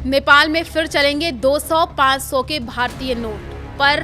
नेपाल में फिर चलेंगे 200-500 के भारतीय नोट पर।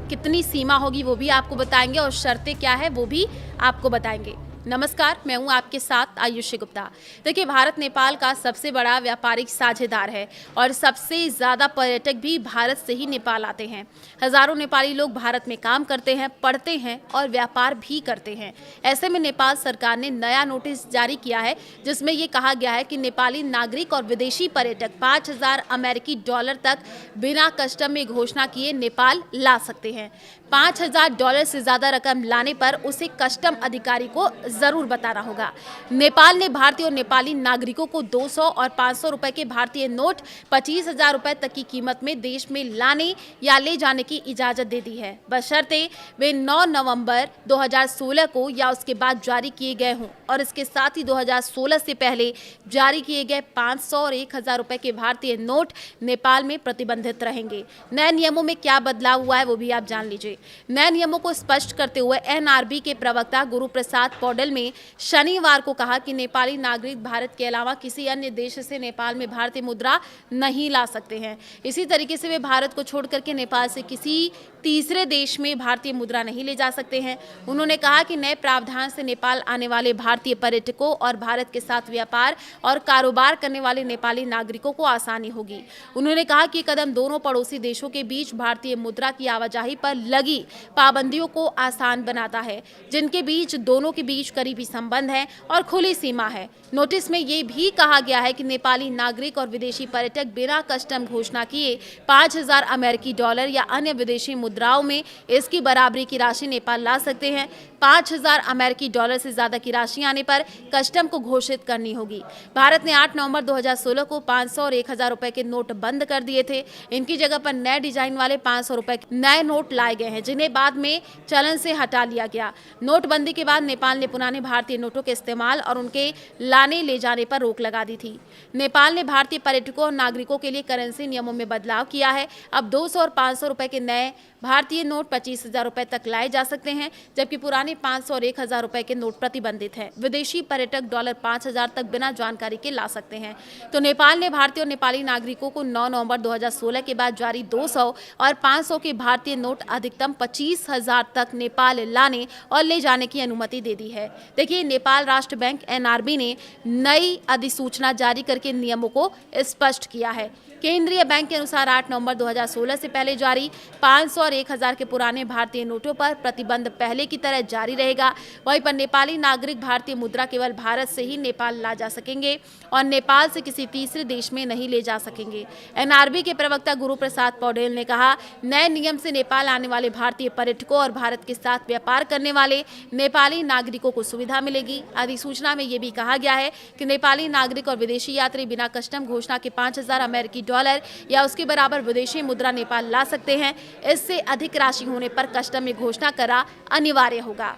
कितनी सीमा होगी वो भी आपको बताएंगे और शर्तें क्या है वो भी आपको बताएंगे। नमस्कार, मैं हूं आपके साथ आयुषी गुप्ता। देखिए, भारत नेपाल का सबसे बड़ा व्यापारिक साझेदार है और सबसे ज़्यादा पर्यटक भी भारत से ही नेपाल आते हैं। हजारों नेपाली लोग भारत में काम करते हैं, पढ़ते हैं और व्यापार भी करते हैं। ऐसे में नेपाल सरकार ने नया नोटिस जारी किया है जिसमें ये कहा गया है कि नेपाली नागरिक और विदेशी पर्यटक 5,000 अमेरिकी डॉलर तक बिना कस्टम में घोषणा किए नेपाल ला सकते हैं। 5,000 डॉलर से ज़्यादा रकम लाने पर उसे कस्टम अधिकारी को जरूर बताना होगा। नेपाल ने भारतीय और नेपाली नागरिकों को 200 और 500 रुपए के भारतीय नोट 25,000 रुपए तक की कीमत में देश में लाने या ले जाने की इजाजत दे दी है, बशर्ते वे 9 नवंबर 2016 को या उसके बाद जारी किए गए हों और इसके साथ ही 2016 से पहले जारी किए गए 500 और 1,000 रुपए के भारतीय नोट नेपाल में प्रतिबंधित रहेंगे। नए नियमों में क्या बदलाव हुआ है वो भी आप जान लीजिए। नए नियमों को स्पष्ट करते हुए एनआरबी के प्रवक्ता गुरु प्रसाद पौडेल में शनिवार को कहा कि नेपाली नागरिक भारत के अलावा किसी अन्य देश से नेपाल में भारतीय मुद्रा नहीं ला सकते हैं। इसी तरीके से वे भारत को छोड़कर के नेपाल से किसी तीसरे देश में भारतीय मुद्रा नहीं ले जा सकते हैं। उन्होंने कहा कि नए प्रावधान से नेपाल आने वाले भारतीय पर्यटकों और भारत के साथ व्यापार और कारोबार करने वाले नेपाली नागरिकों को आसानी होगी। उन्होंने कहा कि कदम दोनों पड़ोसी देशों के बीच भारतीय मुद्रा की आवाजाही पर लगी पाबंदियों को आसान बनाता है, जिनके बीच दोनों के बीच करीबी संबंध है और खुली सीमा है। नोटिस में ये भी कहा गया है कि नेपाली नागरिक और विदेशी पर्यटक बिना कस्टम घोषणा किए 5,000 अमेरिकी डॉलर या अन्य विदेशी मुद्राओं में इसकी बराबरी की राशि नेपाल ला सकते हैं। 5,000 अमेरिकी डॉलर से ज्यादा की राशि आने पर कस्टम को घोषित करनी होगी। भारत ने 8 नवंबर 2016 को 500 और 1,000 रुपए के नोट बंद कर दिए थे। इनकी जगह पर नए डिजाइन वाले 500 रुपए के नए नोट लाए गए हैं, जिन्हें बाद में चलन से हटा लिया गया। नोटबंदी के बाद नेपाल ने पुराने भारतीय नोटों के इस्तेमाल और उनके लाने ले जाने पर रोक लगा दी थी। नेपाल ने भारतीय पर्यटकों और नागरिकों के लिए करेंसी नियमों में बदलाव किया है। अब 200 और 500 रुपए के नए भारतीय नोट 25,000 रुपए तक लाए जा सकते हैं, जबकि पुराने 500 और 1,000 रुपए के नोट प्रतिबंधित हैं। विदेशी पर्यटक डॉलर 5,000 तक बिना जानकारी के ला सकते हैं। तो नेपाल ने भारतीय और नेपाली नागरिकों को 9 नवंबर 2016 के बाद जारी 200 और 500 के भारतीय नोट अधिकतम 25,000 तक नेपाल लाने और ले जाने की अनुमति दे दी है। देखिए, नेपाल राष्ट्र बैंक एनआरबी ने नई अधिसूचना जारी करके नियमों को स्पष्ट किया है। केंद्रीय बैंक के अनुसार 8 नवंबर 2016 से पहले जारी 500 और 1,000 के पुराने भारतीय नोटों पर प्रतिबंध पहले की तरह जारी रहेगा। वहीं पर नेपाली नागरिक भारतीय मुद्रा केवल भारत से ही नेपाल ला जा सकेंगे और नेपाल से किसी तीसरे देश में नहीं ले जा सकेंगे। एनआरबी के प्रवक्ता गुरु प्रसाद पौडेल ने कहा, नए नियम से नेपाल आने वाले भारतीय पर्यटकों और भारत के साथ व्यापार करने वाले नेपाली नागरिकों को सुविधा मिलेगी। अधिसूचना में यह भी कहा गया है कि नेपाली नागरिक और विदेशी यात्री बिना कस्टम घोषणा के 5,000 अमेरिकी डॉलर या उसके बराबर विदेशी मुद्रा नेपाल ला सकते हैं। इससे अधिक राशि होने पर कस्टम में घोषणा करा अनिवार्य होगा।